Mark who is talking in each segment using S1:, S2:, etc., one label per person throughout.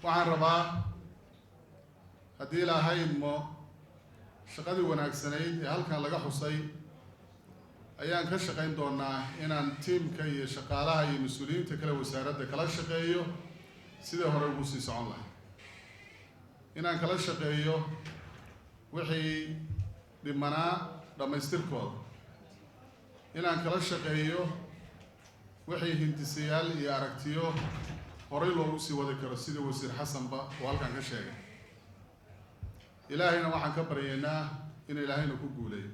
S1: waxaan rabaa haddii ilaahay idmo shaqadii wanaagsanayd ee halkan laga xusay ayaan ka shaqayn doonaa inaan tiimka iyo shaqaalaha iyo mas-uuliyiinta kale wasaaradda kala shaqeeyo sidii hore ugu sii socon lahay inaan kala shaqeeyo wixii dhimanaa dhammaystirkooda inaan kala shaqeeyo wixii hindisayaal iyo aragtiyo horey loogu sii wadi karo sida wasiir xasanba uu halkan ka sheegay ilaahayna waxaan ka baryaynaa in ilaahayna ku guuleeyo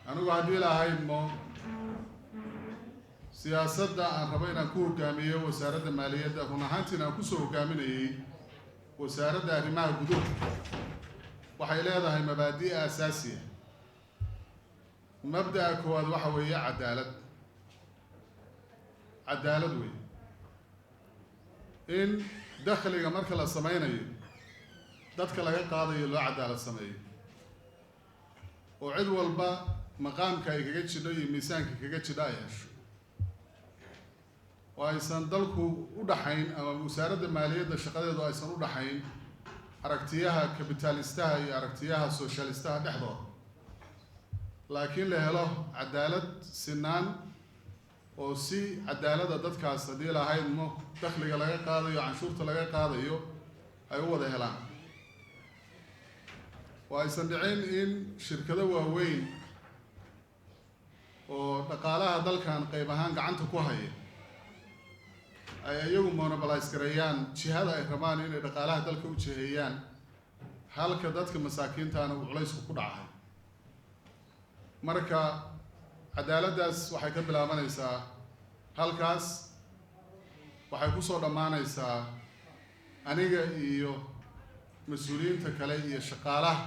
S1: anigu haddii ilaahay idmo siyaasadda aan rabo inaan ku hogaamiyo wasaaradda maaliyadda run ahaantiina aan kusoo hogaaminayay wasaaradda arrimaha gudaha waxay leedahay mabaadi' asaasiya mabda'a koowaad waxa weeye cadaalad wey in dakhliga marka la sameynayo dadka laga qaadayo loo cadaalad sameeyo oo cid walba maqaamka ay kaga jidho iyo miisaanka kaga jidho ay hesho oo aysan dalku u dhaxayn ama wasaaradda maaliyadda shaqadeedu aysan u dhaxayn aragtiyaha kapitaalistaha iyo aragtiyaha soshalistaha dhexdooda laakiin la helo cadaalad sinaan oo si cadaalada dadkaas haddii lahaydmo dakhliga laga qaadayo canshuurta laga qaadayo ay u wada helaan oo aysan dhicin in shirkado waaweyn oo dhaqaalaha dalkan qayb ahaan gacanta ku haya ay iyagu monopolize gareeyaan jihada ay rabaan inay dhaqaalaha dalka u jiheeyaan halka dadka masaakiintaana uu culaysku ku dhacay marka cadaaladdaas waxay ka bilaabanaysaa halkaas waxay ku soo dhammaanaysaa aniga iyo mas-uuliyiinta kale iyo shaqaalaha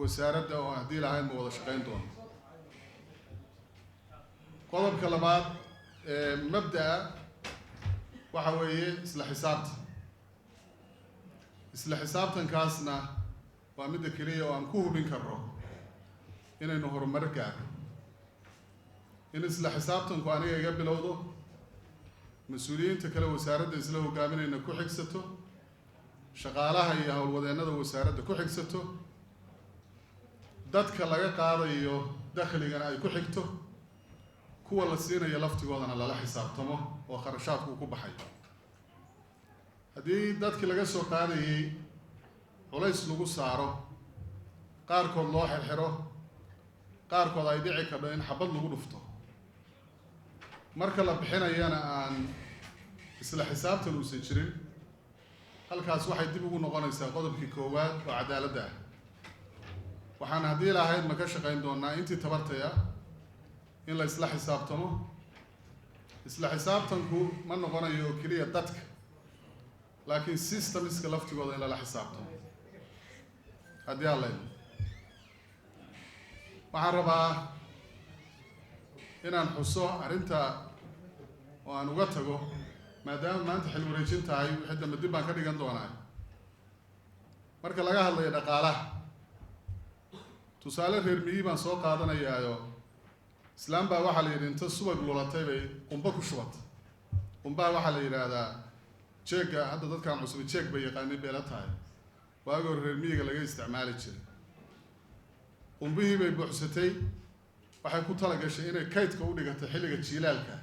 S1: wasaaradda oo haddii lahayd ma wada shaqayn doono qodobka labaad ee mabda'a waxa weeye isla xisaabtankaasna waa midda keliya oo aan ku hubin karno inaynu horumar gaarno in isla xisaabtanku aniga iga bilowdo mas-uuliyiinta kale wasaaradda isla hogaaminayna ku xigsato shaqaalaha iyo howlwadeennada wasaaradda ku xigsato dadka laga qaadayo dakhligana ay ku xigto kuwa la siinayo laftigoodana lala xisaabtamo oo kharashaadku uu ku baxay haddii dadkii laga soo qaadayay culays lagu saaro qaarkood loo xirxiro qaarkood ay dhici kadho in xabad lagu dhufto marka la bixinayana aan isla xisaabtan uusan jirin halkaas waxay dib ugu noqonaysaa qodobkii koowaad oo cadaaladda ah waxaan haddii lahayd ma ka shaqayn doonaa intii tabartaya in la isla xisaabtamo isla xisaabtanku ma noqonayo oo keliya dadka laakiin systemiska laftigooda in lala xisaabtamo haddii aan leedahay waxaan rabaa inaan xuso arrinta oo aan uga tago maadaama maanta xil wareejin tahay wixii dambe dib baan ka dhigan doonaa marka laga hadlayo dhaqaalaha tusaale reer miyi baan soo qaadanayaayo islaam baa waxaa la yidhi inta subag lulatay bay qumbo ku shubatay qumbaha waxaa la yidhaahdaa jeegga hadda dadkaan cusub jeeg bay yaqaaniin bay la tahay waagii hore reer miyiga laga isticmaali jiray qumbihii bay buuxsatay waxay ku tala gashay inay kaydka u dhigatay xilliga jiilaalka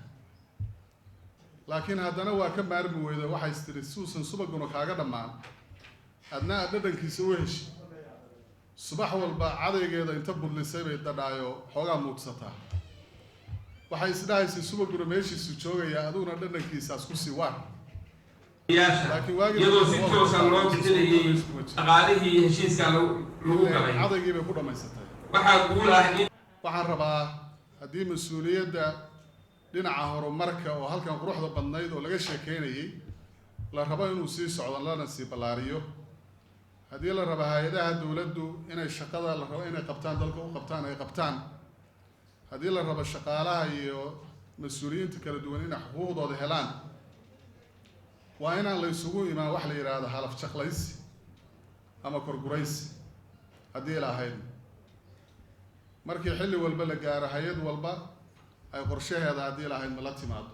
S1: laakiin haddana waa ka maarmi weyda waxay istiri suusan subaguna kaaga dhammaan adna aad dhadhankiisa u heshi subax walba cadaygeeda inta budlisay bay dadhaayo xoogaa muudsataa waxay isdhahaysay subaguna meeshiisu joogaya aduguna dhadhankiisaas ku sii waar
S2: iyadoo si toosan loo bixinayay dhaqaalihii heshiiska lagu galay
S1: cadaygii bay ku dhammaysatay
S2: waxaa guulaah in
S1: waxaan rabaa haddii mas-uuliyadda dhinaca horumarka oo halkan quruxda badnayd oo laga sheekeynayay la rabo inuu sii socdo lana sii ballaariyo haddii la rabo hay-adaha dowladdu inay shaqada la rabo inay qabtaan dalka u qabtaan ay qabtaan haddii la rabo shaqaalaha iyo mas-uuliyiinta kala duwan inay xuquuqdooda helaan waa inaan la isugu imaan wax la yidhaahdo halaf jaqlaysi ama korguraysi haddii la ahayd markii xilli walba la gaaro hay-ad walba ay qorshaheeda haddii la ahayd ma la timaado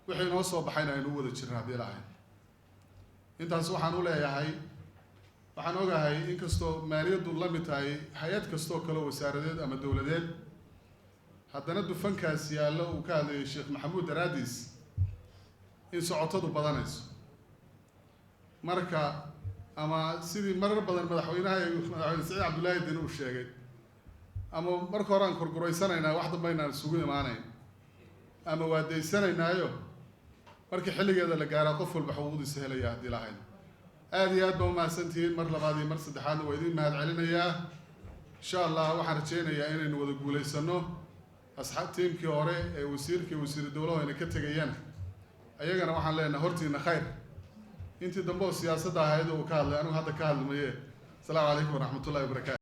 S1: wixii noo soo baxayna aynu u wada jirna haddii la ahayd intaas waxaan u leeyahay waxaan ogahay inkastoo maaliyaddu la mid tahay hay-ad kastoo kale wasaaradeed ama dowladeed haddana dufankaas yaallo uu ka hadlayay sheekh maxamuud daraadiis in socotadu badanayso marka ama sidii marar badan madaxweyne saciid cabdullaahi diin uu sheegay ama marka hore aan korguraysanaynaa wax dambe aynaan isugu imaanayn ama waa daysanaynaayo markii xilligeeda la gaaraa qof walba xuquuqdiisa helaya haddii lahayn aada iyo aad baa umahadsantihiin mar labaad iyo mar saddexaadna waa idiin mahad celinayaa insha allah waxaan rajaynayaa inaynu wada guulaysano tiimkii hore ee wasiirkii wasiiru dowlaha ayna ka tegayaan ayagana waxaan leenahay hortiina khayr intii dambe oo siyaasadda ahayd uu ka hadlay anigu hadda ka hadlimaye asalaamu calaykum waraxmatullahi wabarakaatu